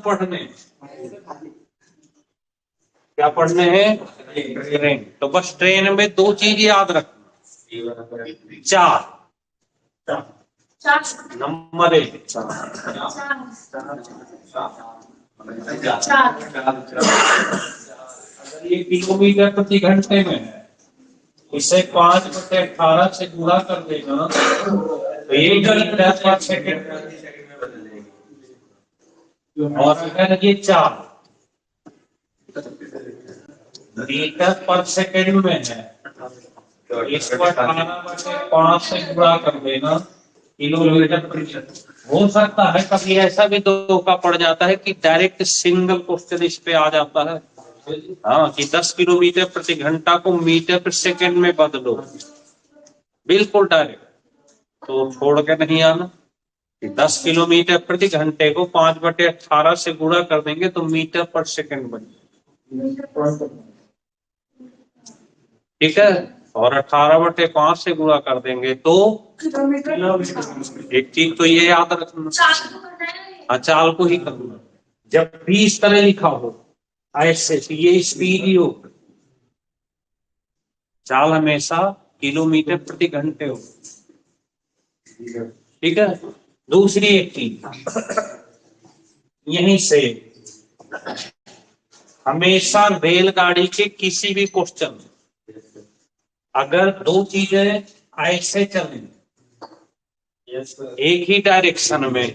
पढ़ने हैं? क्या पढ़ने हैं? ट्रेन। तो बस ट्रेन में दो चीज याद रखना, चार नंबर एक, अगर ये किलोमीटर प्रति घंटे में है, इसे 5/18 से गुणा कर देना तो ये 10 पर सेकेंड। और अगर ये 4 मीटर पर सेकेंड में है तो इसको 18/5 से गुणा कर देना किलोमीटर प्रति। हो सकता है कभी ऐसा भी धोखा पड़ जाता है कि डायरेक्ट सिंगल क्वेश्चन इस पे आ जाता है, हाँ, कि 10 किलोमीटर प्रति घंटा को मीटर पर सेकेंड में बदलो, बिल्कुल डायरेक्ट। तो छोड़ के नहीं आना कि 10 किलोमीटर प्रति घंटे को 5/18 से गुणा कर देंगे तो मीटर पर सेकेंड बन, ठीक है। और 18/5 से गुणा कर देंगे तो किलोमीटर। एक चीज तो ये याद रखना, चाल को ही करना। जब भी इस तरह लिखा हो ऐसे, ये स्पीड ही हो, चाल हमेशा किलोमीटर प्रति घंटे हो, ठीक है। दूसरी एक चीज यहीं से, हमेशा रेलगाड़ी के किसी भी क्वेश्चन अगर दो चीजें ऐसे चले एक ही डायरेक्शन में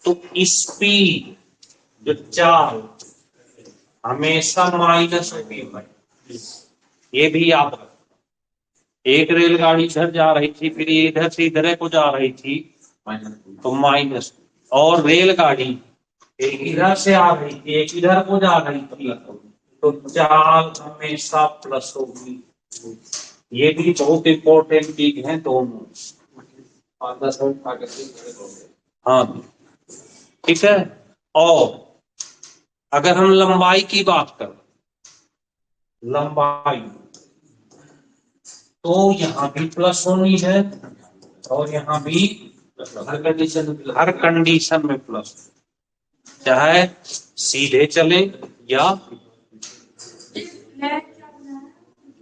तो स्पीड जो चाल हमेशा माइनस होती है, ये भी याद रखो। एक रेलगाड़ी इधर जा रही थी, फिर ये इधर से इधर को जा रही थी तो माइनस, और रेलगाड़ी एक इधर से आ रही थी एक इधर को जा रही थी तो चाल हमेशा प्लस होगी। ये भी बहुत इंपॉर्टेंट चीज है दोनों, हाँ, ठीक है। और अगर हम लंबाई की बात करें, लंबाई तो यहाँ भी प्लस होनी है और यहाँ भी हर कंडीशन में प्लस, चाहे सीधे चले या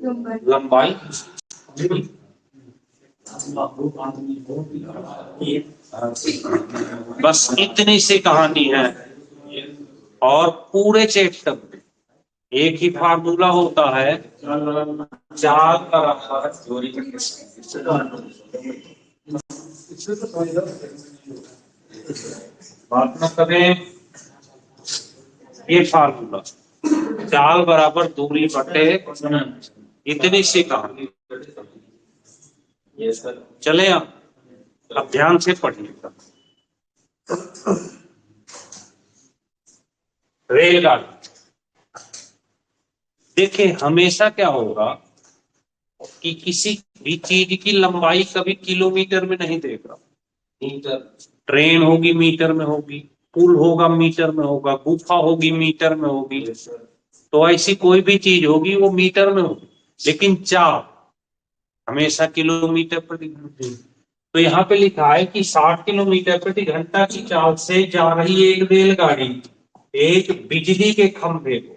लंबाई। बस इतनी सी कहानी है। और पूरे चैप्टर में एक ही फार्मूला होता है, चाल बराबर बात न करें, ये फार्मूला चाल बराबर दूरी बटे, इतनी सी कहानी। चले अब ध्यान से पढ़िएगा। रेलगाड़ी देखिए, हमेशा क्या होगा कि किसी भी चीज की लंबाई कभी किलोमीटर में नहीं देगा, ट्रेन होगी मीटर में होगी, पुल होगा मीटर में होगा, गुफा होगी मीटर में होगी, तो ऐसी कोई भी चीज होगी वो मीटर में होगी, लेकिन चाल हमेशा किलोमीटर प्रति घंटे। तो यहाँ पे लिखा है कि 60 किलोमीटर प्रति घंटा की चाल से जा रही एक रेलगाड़ी एक बिजली के खंभे को,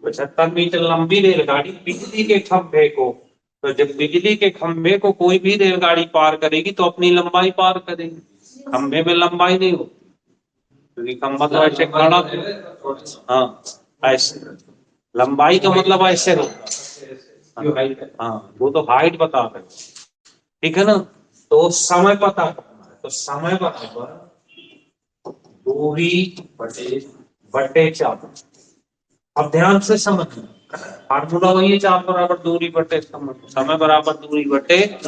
75 मीटर लंबी रेलगाड़ी बिजली के खंभे को, तो जब बिजली के खंभे को कोई भी रेलगाड़ी पार करेगी तो अपनी लंबाई पार करेगी, खंभे में लंबाई नहीं होती क्योंकि खंभा तो ऐसे खड़ा, हाँ ऐसे, लंबाई का मतलब ऐसे होता, हाँ वो तो हाइट बता रहे, ठीक है ना। तो समय पता करना है, तो समय बराबर दूरी बटे चाल। अब ध्यान से समझना, फार्मूला वही है, चाल बराबर दूरी बटे समय बराबर दूरी बटे।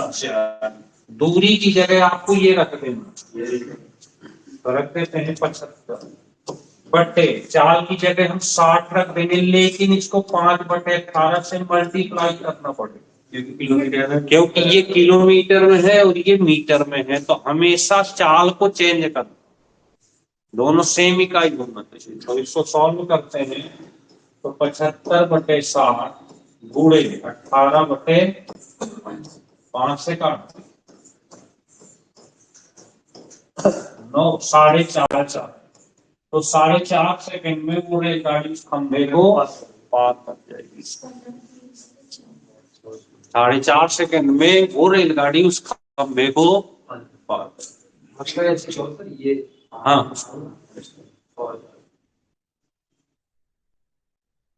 दूरी की जगह आपको ये रख देना, तो रख देते हैं 75 बटे, चाल की जगह हम 60 रख देंगे, लेकिन इसको 5/18 से मल्टीप्लाई करना पड़ेगा क्योंकि ये किलोमीटर में है और ये मीटर में है, तो हमेशा चाल को चेंज करना, दोनों सेम इकाई होना चाहिए। तो इसको सॉल्व करते हैं तो 75/60 गुणे 18/5 से काट 9 4.5 तो 4.5 सेकंड में वो रेलगाड़ी उस खंभे को पार कर जाएगी। 4.5 सेकंड में वो रेलगाड़ी उस खंभे को पार कर, ये हाँ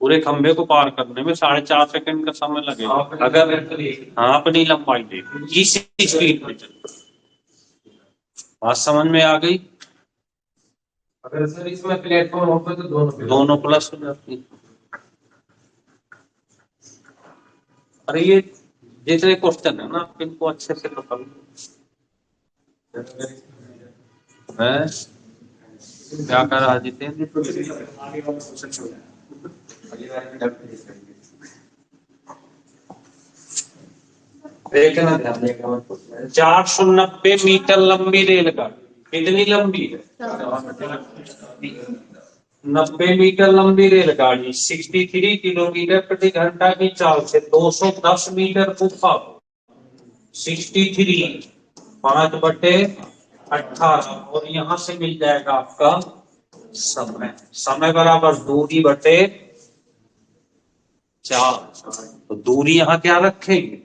पूरे खंभे को पार करने में 4.5 सेकंड का समय लगेगा। अगर हाँ अपनी लंबाई देखो इस स्पीड में चल, बात समझ में आ गई। अगर सर इसमें प्लेटफॉर्म होगा तो दोनों प्लस हो जाती। अरे ये जितने क्वेश्चन है ना आप इनको अच्छे से पकड़ लो। क्या कर रहा जितेंद्र? देखना ध्यान देगा। 490 मीटर लंबी रेलगाड़ी कितनी लंबी है? 90 मीटर लंबी रेलगाड़ी 63 किलोमीटर प्रति घंटा की चाल से 210 मीटर गुफा 63 5/18 और यहाँ से मिल जाएगा आपका समय। समय बराबर दूरी बटे 4। तो दूरी यहाँ क्या रखेंगे?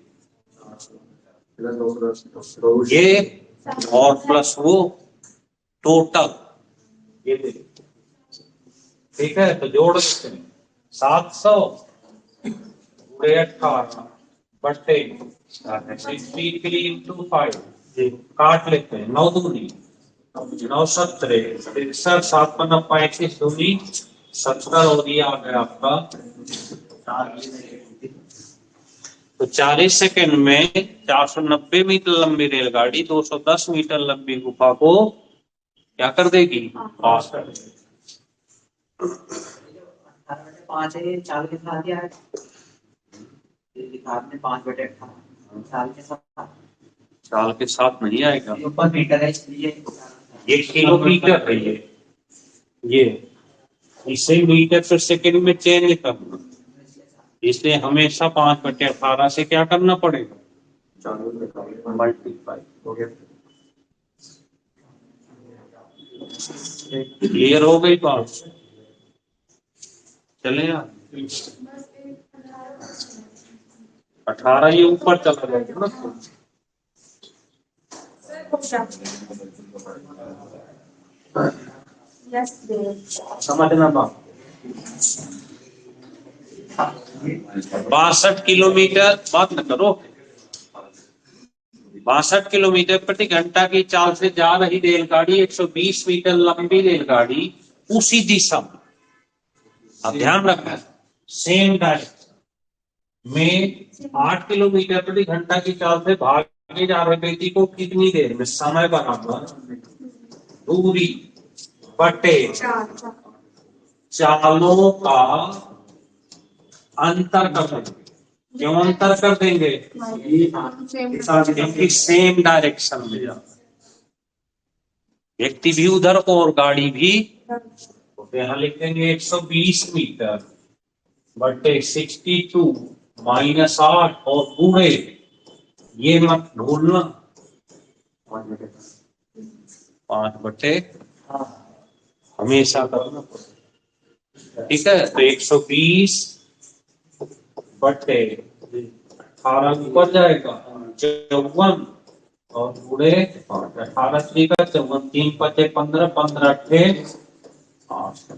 ये और प्लस वो टोटल ये देखिए, ठीक है। तो जोड़ देते हैं 700 पूरे 18 बटे 63 into 5 काट लेते हैं 9 दूनी 9 17 63 7 5 35 दूनी 70 और ये आ गया आपका। तो 40 सेकंड में 490 मीटर लंबी रेलगाड़ी 210 मीटर लंबी गुफा को क्या कर देगी? पास कर देगी। 5 है 4 के साथ या आपने 5/18 चाल के साथ नहीं आएगा, ऊपर मीटर है ये किलोमीटर है। ये इसे मीटर पर सेकंड में चेंज करना, इसलिए हमेशा 5/18 से क्या करना पड़ेगा? मल्टीप्लाई। क्लियर हो गई बात? चले यार 18 ये ऊपर चला जाएगा ना। समझना बात। 62 किलोमीटर बात न करो, 62 किलोमीटर प्रति घंटा की चाल से जा रही रेलगाड़ी 120 मीटर लंबी रेलगाड़ी उसी दिशा में, अब ध्यान रखना, सेम डायरेक्शन में 8 किलोमीटर प्रति घंटा की चाल से भागे जा रहे व्यक्ति को कितनी देर में? समय बराबर दूरी बटे चालों का अंतर कर देंगे। क्यों अंतर कर देंगे? क्योंकि सेम डायरेक्शन में जा व्यक्ति भी उधर को और गाड़ी भी, तो यहाँ लिखेंगे 120 मीटर बटे 62 माइनस 8 और पूरे, ये मत भूलना 5/, हमेशा करना पड़ेगा, ठीक है। तो 120 बटे 18 ऊपर जाएगा 54 और पूरे 18 3 का 54 3 5 15 15 8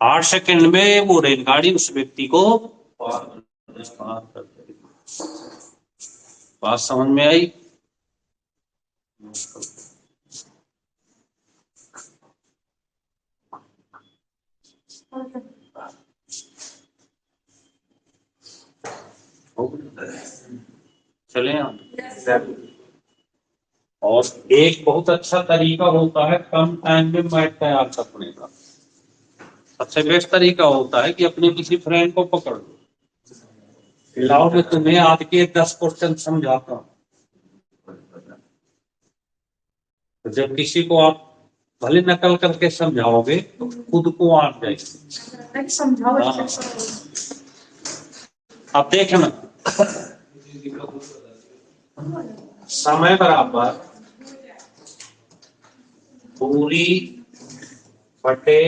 8 सेकंड में वो रेलगाड़ी उस व्यक्ति को पार कर देगी। बात समझ में आई? चले आप। और एक बहुत अच्छा तरीका होता है कम टाइम में मैथ तैयार करने का। सबसे बेस्ट तरीका होता है कि अपने किसी फ्रेंड को पकड़ लो, लाओ मैं तुम्हें आज के 10 क्वेश्चन समझाता हूँ। तो जब किसी को आप भले नकल करके समझाओगे तो खुद को आ जाएगी। अब देखना, समय बराबर दूरी बटे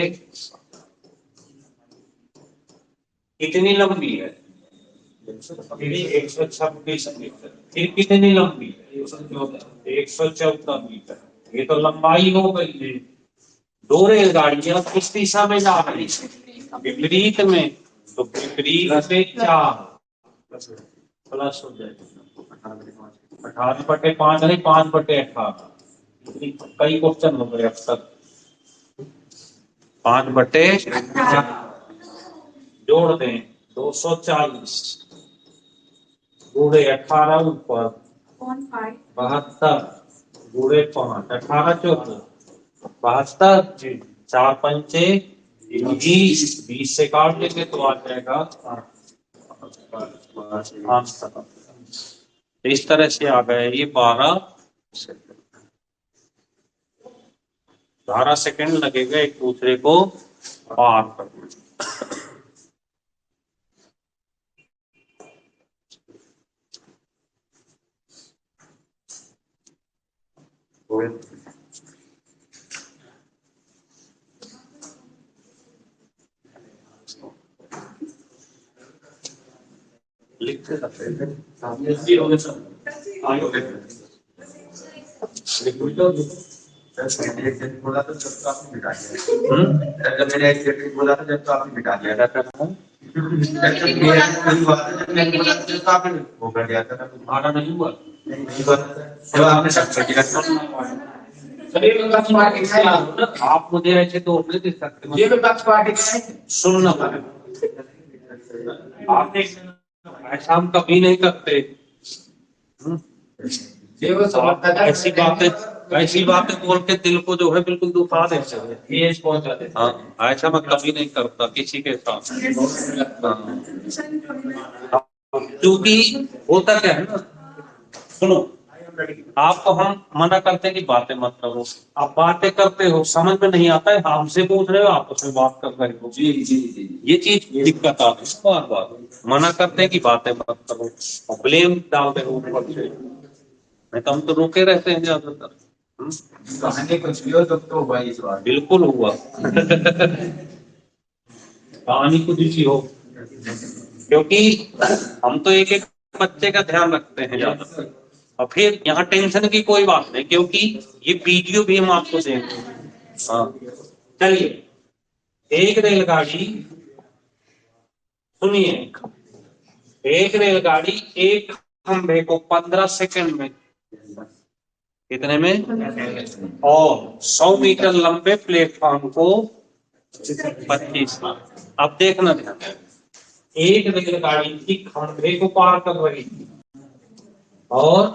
कितनी लंबी है? 126 मीटर। फिर कितनी लंबी है? 114 मीटर। ये तो लंबाई हो गई है। दो रेलगाड़ियां किस दिशा में जा रही है? विपरीत में। तो विपरीत में 4 प्लस हो जाएगा 18/5 नहीं 5/18। कई क्वेश्चन हो गए अब तक। 5/18 जोड़ दें 240 गुणे 18 ऊपर 72 गुणे 5 18 14 72 4 पंचे 20 से काट लेंगे तो आ जाएगा 5। इस तरह से आ गए ये 12 सेकंड लगेगा एक दूसरे को पार करने। लिखते बोला तो जब तो आपने मिटा दिया। जब मैंने एक बोला था जब तो आपने मिटा दिया था। आपने वो कर दिया था तुम्हारा नहीं हुआ। जब आपने सब कर दिया आप मुझे ऐसे तो नहीं दे सकते। ये विपक्ष पार्टी सुनना आप ऐसा हम कभी नहीं करते। ऐसी बातें बोल के दिल को जो है बिल्कुल दुखा देते हैं। हाँ ऐसा मैं कभी नहीं करता किसी के साथ। क्योंकि होता क्या है ना, सुनो आपको हम मना करते हैं कि बातें मत करो। आप बातें करते हो समझ में नहीं आता है, हमसे पूछ रहे हो आपस में बात कर रहे हो। जी जी जी ये चीज दिक्कत आती है। बार बार मना करते हैं कि बातें मत करो और ब्लेम डालते हो ऊपर से। नहीं तो हम तो रुके रहते हैं ज्यादातर। कहानी कुछ भी हो तो भाई इस बार बिल्कुल हुआ कहानी कुछ भी हो, क्योंकि हम तो एक एक बच्चे का ध्यान रखते हैं ज्यादातर। और फिर यहाँ टेंशन की कोई बात नहीं, क्योंकि ये वीडियो भी हम आपको देंगे। हाँ चलिए एक रेलगाड़ी सुनिए, एक रेलगाड़ी एक खंभे को 15 सेकंड में कितने में और 100 मीटर लंबे प्लेटफॉर्म को 25। अब देखना ध्यान, एक रेलगाड़ी की खंभे को पार कर रही थी और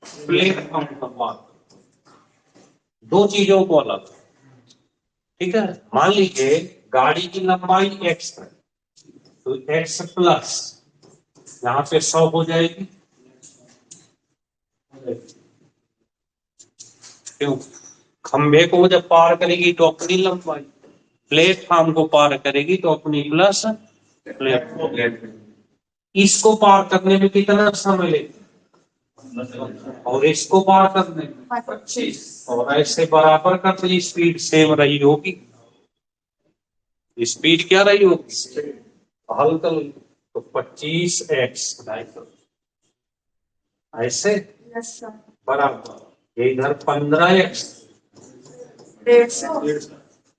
प्लेटफॉर्म को पार, दो चीजों को अलग। ठीक है, मान लीजिए गाड़ी की लंबाई x है तो x प्लस यहाँ पे 100 हो जाएगी। क्यों? खंभे को जब पार करेगी तो अपनी लंबाई, प्लेटफॉर्म को पार करेगी तो अपनी प्लस प्लेटफॉर्म। इसको पार करने में कितना समय लेगा और इसको पार करने में 25। और ऐसे बराबर करते स्पीड सेम रही होगी। स्पीड क्या रही होगी? हल कर तो 25x ऐसे बराबर ये इधर 15x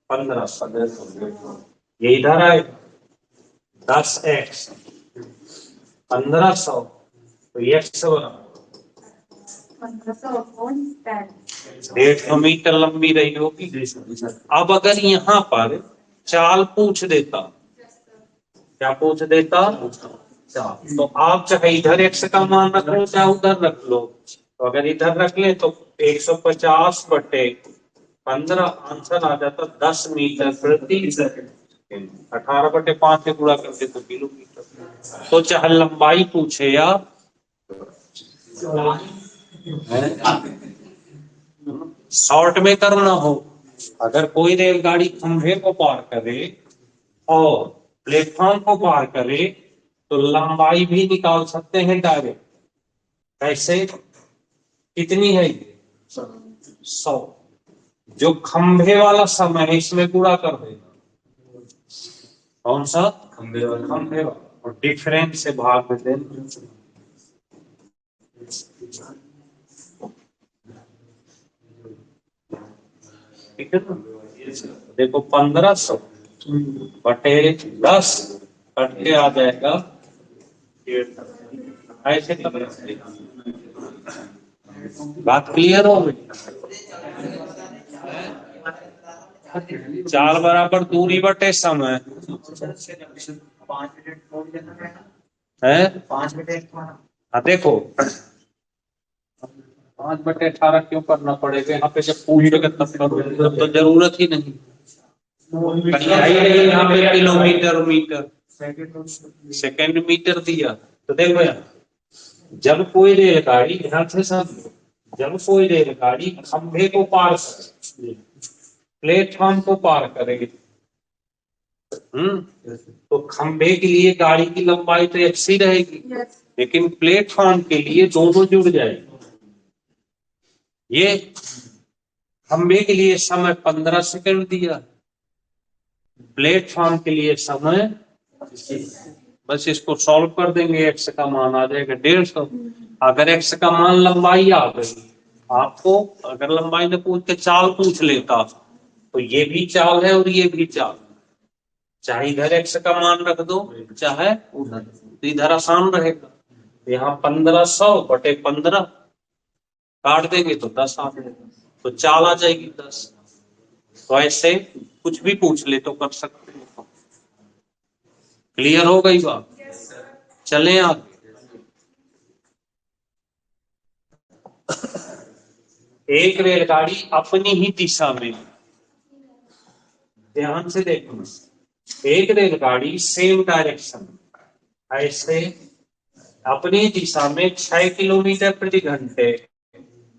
15 ये इधर आए 10x 1500 तो x बराबर 150 मीटर लंबी रही होगी। अब अगर यहाँ पर चाल पूछ देता, क्या पूछ देता? तो आप चाहे इधर x का मान रख लो चाहे उधर रख लो। तो अगर इधर रख ले तो 150/15 आंसर आ जाता 10 मीटर प्रति सेकंड। 18/5 से गुणा करते तो किलोमीटर। तो चाहे लंबाई पूछे या शॉर्ट में करना हो, अगर कोई रेलगाड़ी खंभे को पार करे और प्लेटफॉर्म को पार करे तो लंबाई भी निकाल सकते हैं डायरेक्ट। कैसे? कितनी है ये? 100। जो खंभे वाला समय है इसमें पूरा कर देना। कौन सा? खंबे वाला। खंभे वाला, और डिफरेंस से भाग में देना। ठीक है ना? देखो 1500 बटे 10 कट के आ जाएगा 1.5। ऐसे करना पड़ेगा। बात क्लियर हो गई? 4 बराबर दूरी बटे समय 5 मिनट छोड़ देना पड़ेगा। है। 5 मिनट हाँ देखो 5/18 क्यों करना पड़ेगा? यहाँ पे जब पूछेगा तब करोगे, तब तो जरूरत ही नहीं। यहाँ पे किलोमीटर मीटर सेकंड मीटर दिया। तो देखो यार, जब कोई रेलगाड़ी, ध्यान से समझो, जब कोई रेलगाड़ी खंभे को पार करे, प्लेटफॉर्म को पार करेगी, तो खंभे के लिए गाड़ी की लंबाई तो एक सी रहेगी, लेकिन प्लेटफॉर्म के लिए दोनों जुड़ जाएगी। ये खंभे के लिए समय 15 सेकंड दिया, प्लेटफॉर्म के लिए समय, बस इसको सॉल्व कर देंगे, एक्स का मान आ जाएगा 150। अगर एक्स का मान लंबाई आ गई, आपको अगर लंबाई ने पूछ के चाल पूछ लेता, तो ये भी चाल है और ये भी चाल, चाहे इधर एक्स का मान रख दो चाहे उधर, तो इधर आसान रहेगा। यहाँ 1500 बटे 15 काट देंगे तो 10 आ जाएगा, तो चाल आ जाएगी 10। तो ऐसे कुछ भी पूछ ले तो कर सकते हैं। क्लियर हो गई बात? चलें आगे। एक रेलगाड़ी अपनी ही दिशा में, ध्यान से देखो, एक रेलगाड़ी सेम डायरेक्शन ऐसे अपनी दिशा में 6 किलोमीटर प्रति घंटे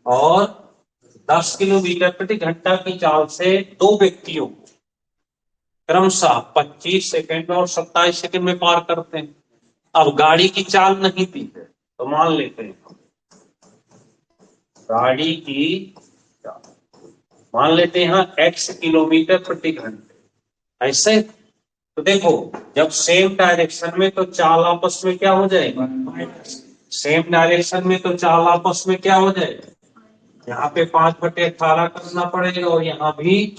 और 10 किलोमीटर प्रति घंटा की चाल से दो व्यक्तियों को क्रमशः 25 सेकंड और 27 सेकंड में पार करते हैं। अब गाड़ी की चाल नहीं दी है, तो मान लेते हैं गाड़ी की, मान लेते हैं यहाँ x किलोमीटर प्रति घंटे ऐसे। तो देखो जब सेम डायरेक्शन में, तो चाल आपस में क्या हो जाएगा? सेम डायरेक्शन में तो चाल आपस में क्या हो जाएगा? यहाँ पे 5/18 करना पड़ेगा और यहाँ भी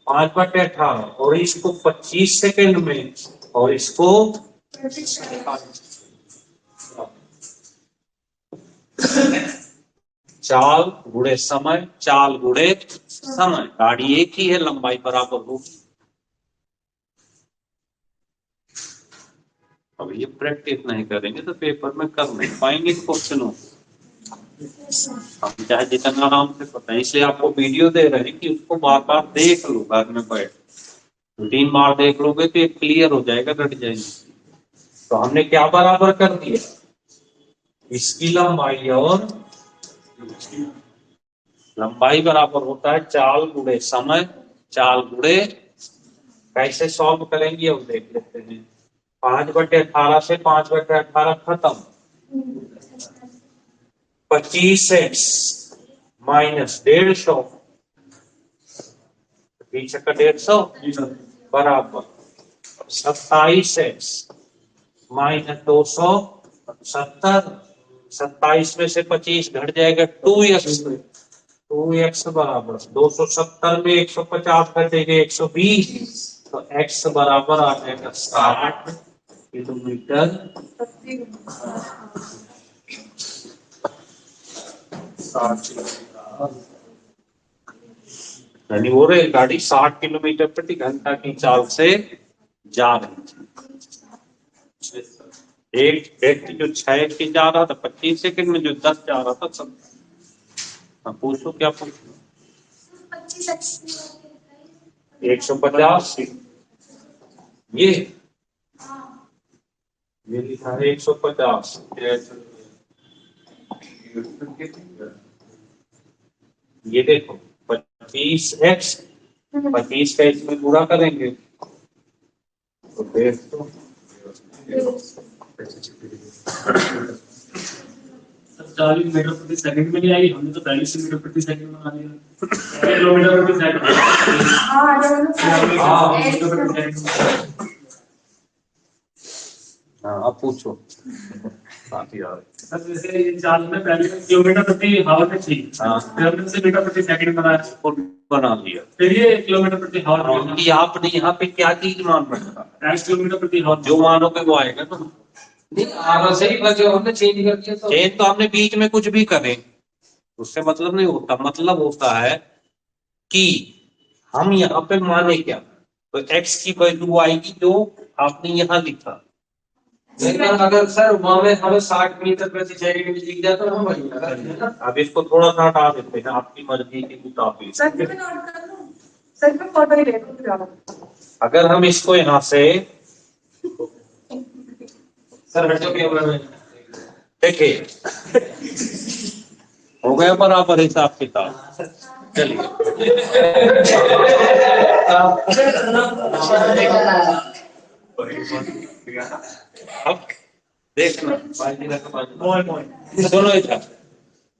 5/18, और इसको 25 सेकंड में और इसको चाल गुणे समय, चाल गुणे समय, गाड़ी एक ही है, लंबाई बराबर होगी। अब ये प्रैक्टिस नहीं करेंगे तो पेपर में कर नहीं पाएंगे क्वेश्चनों। हम चाहे जितना आराम से पता है, इसलिए आपको वीडियो दे रहे हैं कि उसको बार बार देख लो, घर में बैठ 2-3 बार देख लोगे तो ये क्लियर हो जाएगा, रट जाएगी। तो हमने क्या बराबर कर दिया? इसकी लंबाई और लंबाई बराबर होता है चाल गुणे समय, चाल गुणे, कैसे सॉल्व करेंगे अब देख लेते हैं। 5/18 से 5/18 खत्म, 25x माइनस 150, पीछे का 150 बराबर 27x माइनस 270, 27 में से 25 घट जाएगा 2x बराबर 270 में 150 घटेगा 120, तो x बराबर आ जाएगा 60 किलोमीटर। यानी वो रेलगाड़ी 60 किलोमीटर प्रति घंटा की चाल से जा रही थी। एक व्यक्ति जो 6 की जा रहा था 25 सेकंड में, जो 10 जा रहा था सब। पूछो क्या पूछो? 150 ये लिखा है 150। ये देखो 25x, 25 का इसमें पूरा करेंगे तो देख तो 40 मीटर प्रति सेकंड में नहीं आई, हमने तो 42 मीटर प्रति सेकंड बना दिया। किलोमीटर प्रति सेकंड। हाँ मीटर प्रति सेकंड। हाँ अब पूछो। साथी आ रहे। सर जैसे ये चाल में पहले किलोमीटर प्रति हावर में थी, हाँ। फिर हमने उसे मीटर प्रति सेकंड बनाया, और बना लिया। फिर ये किलोमीटर प्रति हावर में क्योंकि आपने यहाँ पे क्या चीज मान रखा है, x किलोमीटर प्रति हावर जो मानोगे वो आएगा ना। नहीं आगे से ही बचे, हमने चेंज कर दिया तो चेंज तो हमने बीच में कुछ भी करें उससे मतलब नहीं होता। मतलब होता है कि हम यहाँ पे माने क्या, तो x की वैल्यू आएगी जो आपने यहाँ लिखा। लेकिन अगर सर वहां में हमें 60 मीटर प्रति सेकंड में लिख दिया तो हम वही लगा देंगे ना। अब इसको थोड़ा सा हटा देते हैं आपकी मर्जी के मुताबिक। सर मैं नोट कर लूं, सर मैं फोटो ही ले लूं। अगर हम इसको यहाँ से सर हटो कैमरा में देखिए हो गया बराबर हिसाब किताब। चलिए अब देखना सुनो इधर।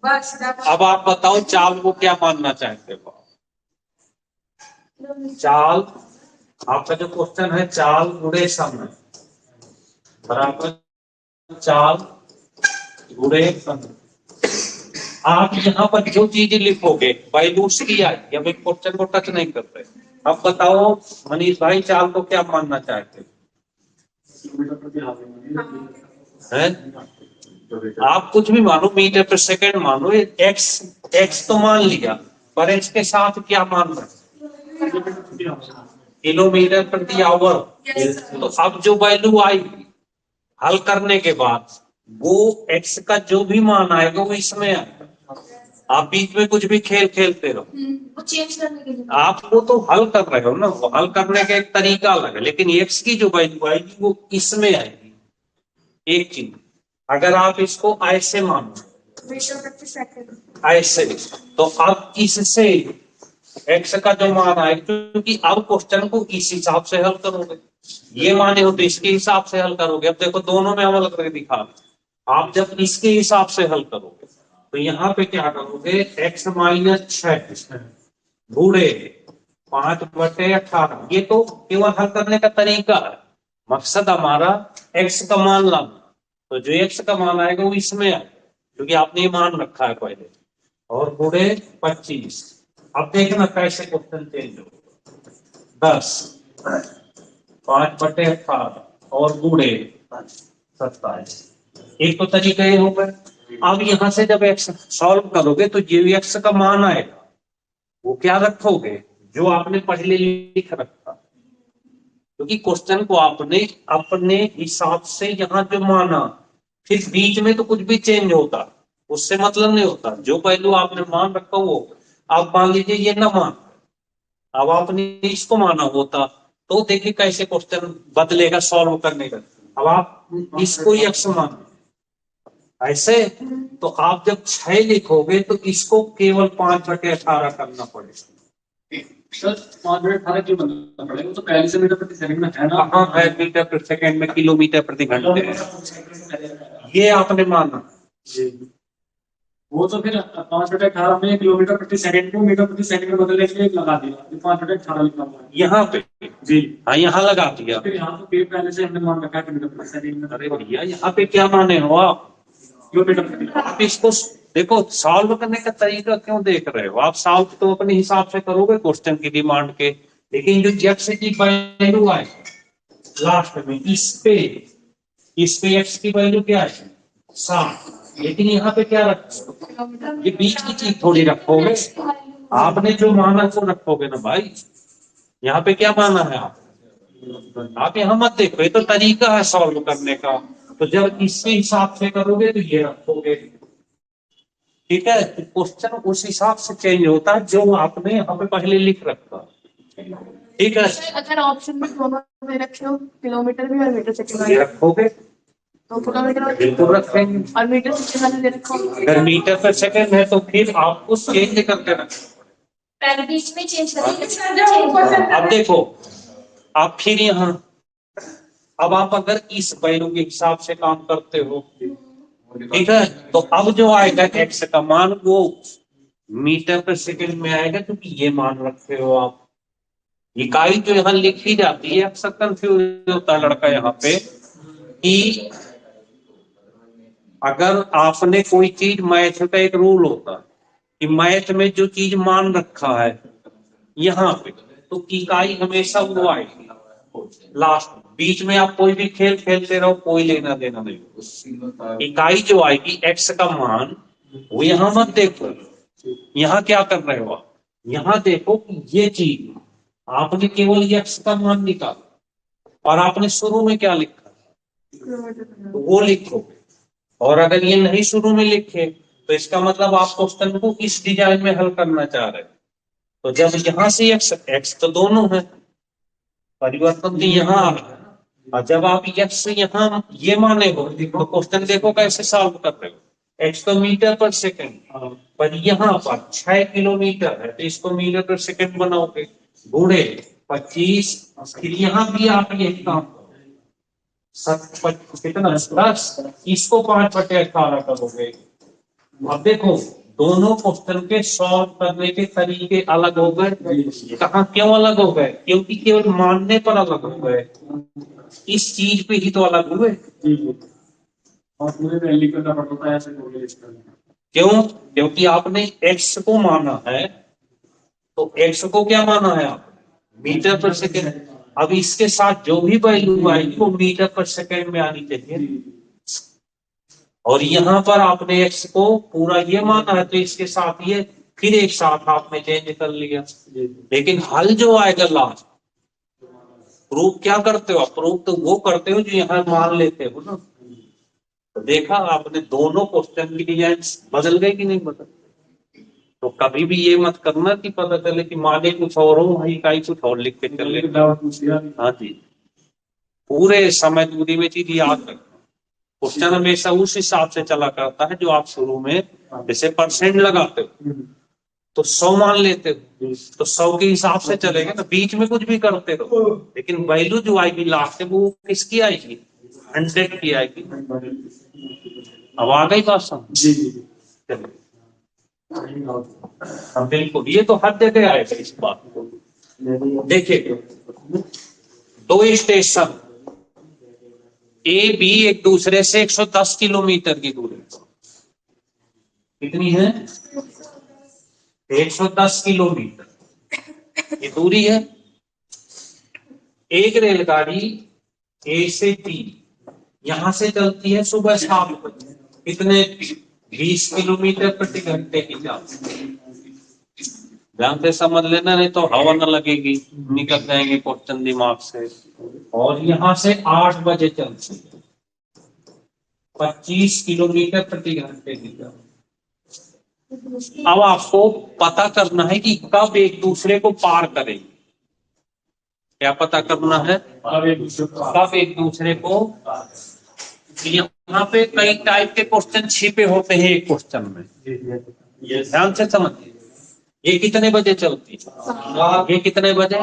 बस अब आप बताओ चाल को क्या मानना चाहते हो। चाल आपका जो क्वेश्चन है चाल गुणे समय बराबर चाल गुणे समय। आप यहाँ पर जो चीज लिखोगे वैल्यू उसकी आएगी। अब एक क्वेश्चन को टच नहीं करते। अब बताओ मनीष भाई चाल को क्या मानना चाहते हो। किलोमीटर प्रति हावर है? आप कुछ भी मानो, मीटर पर सेकंड मानो, एक्स तो मान लिया पर एक्स के साथ क्या मान रहे हैं? किलोमीटर प्रति आवर। तो अब जो वैल्यू आएगी हल करने के बाद वो एक्स का जो भी मान आएगा वो इसमें आएगा। आप बीच में कुछ भी खेल खेलते रहो, वो चेंज करने के लिए आप वो तो हल कर रहे हो ना, वो हल करने का एक तरीका अलग है, लेकिन एक्स की जो वैल्यू आएगी वो इसमें आएगी। एक चीज अगर आप इसको ऐसे मानो मीटर प्रति सेकंड, ऐसे, तो अब इससे एक्स का जो मान आएगा, क्योंकि अब क्वेश्चन को इस हिसाब से हल करोगे, ये माने हो तो इसके हिसाब से हल करोगे। अब देखो दोनों में अमल करके दिखा रहे। आप जब इसके हिसाब से हल करोगे तो यहाँ पे क्या करोगे, एक्स माइनस 6 बूढ़े 5/18। ये तो केवल हल करने का तरीका है, मकसद हमारा एक्स का मान लाना। तो जो एक्स का मान आएगा वो इसमें आएगा क्योंकि आपने ये मान रखा है पहले। और बूढ़े 25। अब देखना कैसे क्वेश्चन चेंज हो। 10 5/18 और बूढ़े 27। एक तो तरीका ये होगा। अब यहां से जब एक्स सॉल्व करोगे तो जो एक्स का मान आएगा वो क्या रखोगे, जो आपने पहले लिख रखा, क्योंकि क्वेश्चन को आपने अपने हिसाब से यहाँ जो माना, फिर बीच में तो कुछ भी चेंज होता उससे मतलब नहीं होता। जो वैल्यू आपने मान रखा वो, आप मान लीजिए ये ना मान, अब आपने इसको माना होता तो देखिए कैसे क्वेश्चन बदलेगा सॉल्व करने का। अब आप इसको ही एक्स मान ऐसे, तो आप जब 6 लिखोगे तो इसको केवल 5/18 करना पड़ेगा। सर 5/18 क्यों बनना पड़ेगा, वो तो पहले से मीटर प्रति सेकंड में है ना। कहाँ है मीटर प्रति सेकंड में, किलोमीटर प्रति घंटे है। ये आपने माना जी, वो तो फिर 5/18 में किलोमीटर प्रति सेकंड को मीटर प्रति सेकंड में बदलने के लिए लगा दिया, 5/18 लिखा हुआ है यहाँ पे। जी। हाँ यहाँ लगा दिया। फिर यहाँ तो फिर पहले से हमने मान रखा है कि मीटर प्रति सेकंड में। अरे भैया यहाँ पे क्या माने हो आप, किलोमीटर प्रति। आप इसको देखो सॉल्व करने का तरीका क्यों देख रहे हो। आप सॉल्व तो अपने हिसाब से करोगे क्वेश्चन की डिमांड के, लेकिन जो एक्स की वैल्यू आए लास्ट में इस पे एक्स की वैल्यू क्या है 7, लेकिन यहाँ पे क्या रखोगे, ये बीच की चीज थोड़ी रखोगे। आपने जो माना वो रखोगे ना भाई। यहाँ पे क्या माना है आप यहाँ मत देखो, ये तो तरीका है सॉल्व करने का। तो जब इसके हिसाब से करोगे तो ये रखोगे, ठीक है। तो क्वेश्चन उस हिसाब से चेंज होता है जो आपने यहाँ पे पहले लिख रखा, ठीक है। अगर ऑप्शन में दोनों में रखे हो, किलोमीटर भी और मीटर सेकंड ये रखोगे तो किलोमीटर बिल्कुल रखेंगे। और मीटर सेकंड वाले दे रखो। अगर मीटर पर सेकंड है तो फिर आपको चेंज करके रखना। पहले बीच में चेंज करेंगे। अब देखो आप फिर यहाँ, अब आप अगर इस वैल्यू के हिसाब से काम करते हो ठीक है। तो अब जो आएगा एक्स का मान वो मीटर पर सेकंड में आएगा, क्योंकि ये मान रखे हो आप। इकाई जो यहाँ लिखी जाती है, अक्सर कंफ्यूज होता है लड़का यहाँ पे कि अगर आपने कोई चीज, मैथ का एक रूल होता है कि मैथ में जो चीज मान रखा है यहाँ पे, तो इकाई हमेशा वो आएगी लास्ट। बीच में आप कोई भी खेल खेलते रहो, कोई लेना देना नहीं। इकाई जो आएगी एक्स का मान, वो यहाँ मत देखो। यहाँ क्या कर रहे हो आप, यहाँ देखो कि ये चीज आपने केवल एक्स का मान निकाला और आपने शुरू में क्या लिखा, तो वो लिखो। और अगर ये नहीं शुरू में लिखे तो इसका मतलब आप क्वेश्चन को इस डिजाइन में हल करना चाह रहे हैं। तो जब यहां से एक्स, एक्स तो दोनों है, परिवर्तन तो यहाँ आ रहा है। और जब आप एक्स से यहाँ ये माने हो तो क्वेश्चन देखो कैसे सॉल्व कर रहे हो। एक्स तो मीटर पर सेकंड, पर यहाँ पर 6 किलोमीटर है तो इसको मीटर पर सेकंड बनाओगे, गुणे 25। फिर यहाँ भी आप ये काम कितना 10, इसको 5/18 करोगे। अब देखो दोनों क्वेश्चन के सॉल्व करने के तरीके अलग हो गए। कहाँ क्यों अलग हो गए, क्योंकि केवल मानने पर अलग हो गए, इस चीज पे ही तो अलग हुए। और पूरे वैल्यू करना पड़ता है ऐसे कैलकुलेट करना। क्यों, क्योंकि आपने एक्स को माना है, तो एक्स को क्या माना है आप, मीटर पर सेकेंड। अब इसके साथ जो भी वैल्यू आएगी वो मीटर पर सेकेंड में आनी चाहिए। और यहाँ पर आपने एक्स को पूरा ये माना है तो इसके साथ ये फिर एक साथ आपने चेंज कर लिया। लेकिन हल जो आएगा लास्ट, प्रूफ क्या करते हो आप, प्रूफ तो वो करते हो जो यहाँ मान लेते हो ना। तो देखा आपने दोनों क्वेश्चन की डिजाइन बदल गई कि नहीं बदल। तो कभी भी ये मत करना कि पता चले कि माने कुछ और हो, भाई इकाई कुछ और लिख के चले। हाँ जी, पूरे समय दूरी में चीज याद रखना। क्वेश्चन हमेशा उस हिसाब से चला करता है जो आप शुरू में, जैसे परसेंट लगाते हो तो 100 मान लेते हो तो 100 के हिसाब से चलेगा ना, बीच में कुछ भी करते रहो, लेकिन वैल्यू जो आएगी लास्ट में वो किसकी आएगी, 100 की आएगी। अब आ गई बात समझ। जी जी चलिए, हाँ बिल्कुल, ये तो हर जगह आएगा इस बात को। देखिए दो स्टेशन ए बी एक दूसरे से 110 किलोमीटर की दूरी, कितनी है, 110 किलोमीटर ये दूरी है। एक रेलगाड़ी ए से बी यहां से चलती है सुबह 7 बजे, कितने, 20 किलोमीटर प्रति घंटे की चाल। ध्यान से समझ लेना, नहीं तो हवा न लगेगी, निकल जाएंगे क्वेश्चन दिमाग से। और यहां से 8 बजे चलती है, 25 किलोमीटर प्रति घंटे की चाल। अब आपको पता करना है कि कब एक दूसरे को पार करेंगे। क्या पता करना है, कब एक दूसरे को। यहाँ पे कई टाइप के क्वेश्चन छिपे होते हैं एक क्वेश्चन में, ध्यान से समझिए। ये कितने बजे चलती है, ये कितने बजे,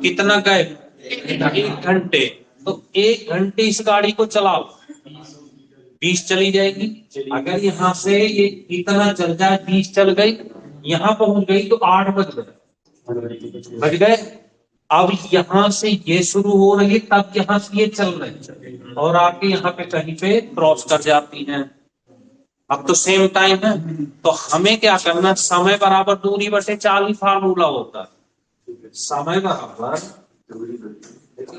कितना गए, 1 घंटे। तो 1 घंटे इस गाड़ी को चलाओ, 20 चली जाएगी। अगर यहाँ से ये इतना चल जाए, 20 चल गई, यहाँ पहुंच गई तो 8 बज गए। अब यहाँ से ये शुरू हो रही है, तब यहाँ से ये चल रहे हैं और आके यहाँ पे कहीं पे क्रॉस कर जाती हैं। अब तो सेम टाइम है, तो हमें क्या करना, समय बराबर दूरी बटे 40 फार्मूला होता है। समय बराबर,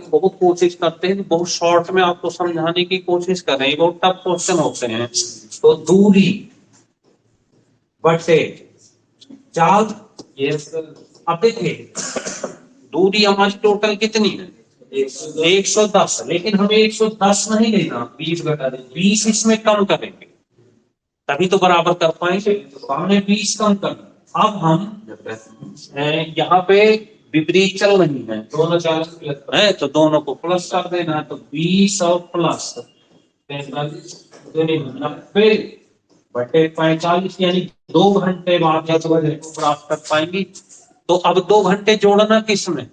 बहुत कोशिश करते हैं, बहुत शॉर्ट में आपको समझाने की कोशिश कर रहे हैं, बहुत टफ क्वेश्चन होते हैं। तो दूरी बटे चाल, ये अब देखिए दूरी हमारी टोटल कितनी है, 110, लेकिन हमें 110 नहीं लेना, 20 इसमें कम करेंगे तभी तो बराबर कर पाएंगे। तो हमने 20 कम करना। अब हम यहाँ पे विपरीत चल रही है, दोनों है तो दोनों को प्लस कर देना है। तो 20 और प्लस 90 बटे 45, यानी 2 घंटे बाद प्राप्त कर पाएंगी। तो अब 2 घंटे जोड़ना किसमें,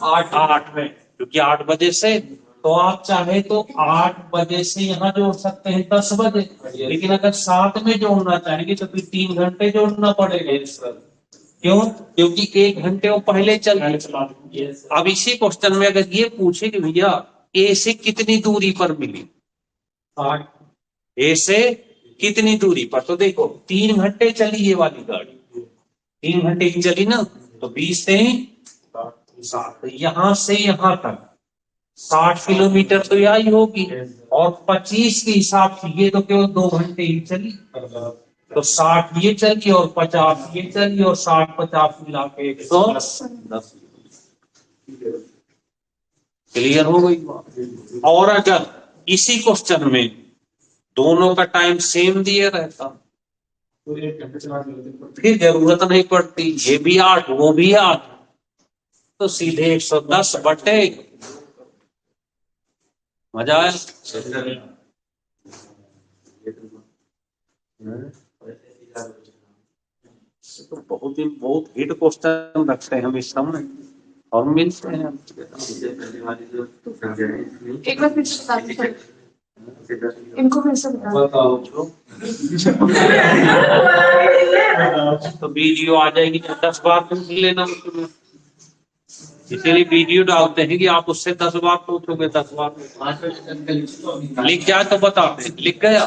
8 में, क्योंकि 8 बजे से तो आप चाहे तो 8 बजे से यहाँ जोड़ सकते हैं 10 बजे, लेकिन अगर 7 में जोड़ना चाहेंगे तो फिर 3 घंटे जोड़ना पड़ेगा। क्यों? क्योंकि 1 घंटे वो पहले चल गए। अब इसी क्वेश्चन में अगर ये पूछे कि भैया ए से कितनी दूरी पर मिली, ए से कितनी दूरी पर, तो देखो 3 घंटे चली ये वाली गाड़ी, 3 घंटे की चली ना, तो 20 से 60, यहां से यहां तक 60 किलोमीटर तो आई होगी, और 25 के हिसाब से ये तो केवल 2 घंटे ही चली, तो 60 ये चली और 50 ये चली, और 60-50 मिला के 110। क्लियर हो गई बात? और अगर इसी क्वेश्चन में दोनों का टाइम सेम दिया रहता तो 1 घंटे चला के फिर जरूरत नहीं पड़ती, ये भी 8 वो भी 8, तो सीधे 110 बटे, मजा आया? तो बहुत हिट क्वेश्चन रखते हैं हम इस समय, और मिलते हैं। एक बार फिर से बता दीजिए। इनको फिर से बता बताओ जो तो वीडियो आ जाएगी, 10 बार पूछ लेना उसमें, इसीलिए वीडियो डालते हैं कि आप उससे 10 बार पूछोगे, 10 बार लिख जाए तो बता दे। लिख गया?